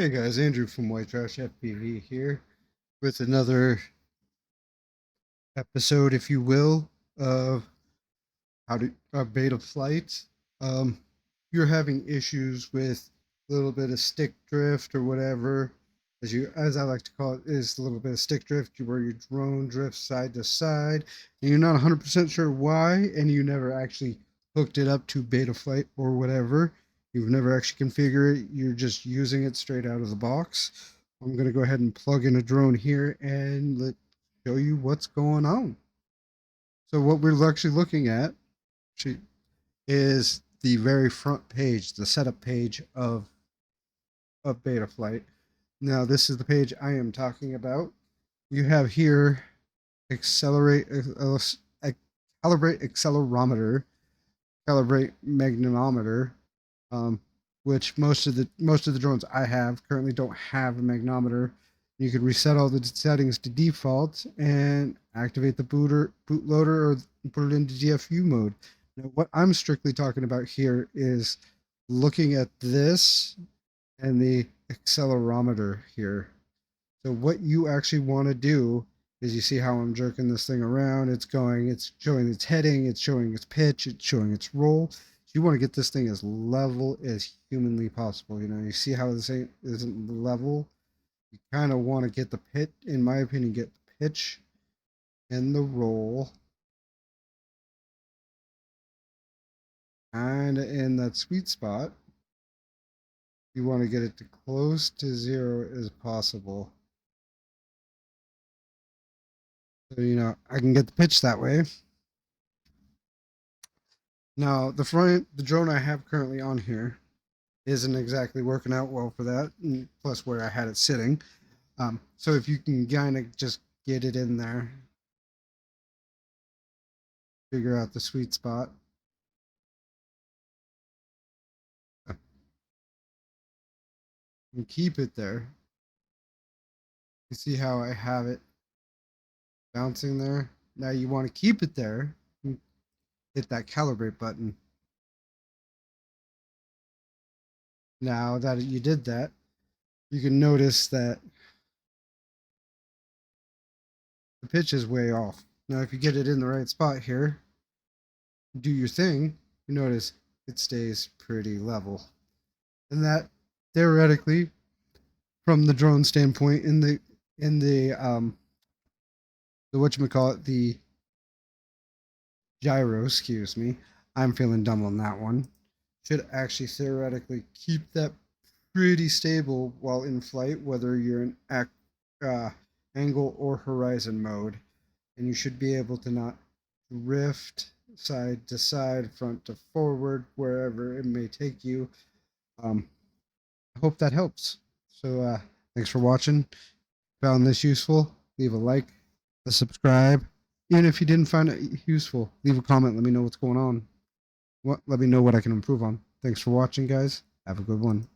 Hey guys, Andrew from White Trash FPV here with another episode, if you will, of how to beta flight. Um, you're having issues with a little bit of stick drift or whatever, as I like to call it, is a little bit of stick drift, where your drone drifts side to side, and you're not 100% sure why, and you never actually hooked it up to beta flight or whatever. You've never actually configured it. You're just using it straight out of the box. I'm going to go ahead and plug in a drone here and show you what's going on. So what we're actually looking at is the very front page, the setup page of Betaflight. Now this is the page I am talking about. You have here accelerate, calibrate accelerometer, calibrate magnetometer, um, which most of the drones I have currently don't have a magnetometer. You could reset all the settings to default and activate the bootloader or put it into DFU mode. Now, what I'm strictly talking about here is looking at this and the accelerometer here. So what you actually want to do is, you see how I'm jerking this thing around. It's showing its heading, it's showing its pitch, it's showing its roll. So you want to get this thing as level as humanly possible. You see how this isn't level. You kind of want to get the pitch, in my opinion, get the pitch and the roll kind of in that sweet spot. You want to get it to close to zero as possible. So, I can get the pitch that way. Now, the drone I have currently on here isn't exactly working out well for that, plus where I had it sitting. So if you can kind of just get it in there, figure out the sweet spot. And keep it there. You see how I have it bouncing there? Now you want to keep it there. Hit that calibrate button. Now that you did that, you can notice that the pitch is way off. Now if you get it in the right spot here, do your thing, you notice it stays pretty level. And that, theoretically, from the drone standpoint, in the whatchamacallit, the gyro, excuse me, I'm feeling dumb on that one, should actually theoretically keep that pretty stable while in flight, whether you're in uh, angle or horizon mode. And you should be able to not drift side to side, front to forward, wherever it may take you. I hope that helps. So thanks for watching. Found this useful, leave a like, a subscribe. Even if you didn't find it useful, leave a comment. Let me know what's going on. Let me know what I can improve on. Thanks for watching, guys. Have a good one.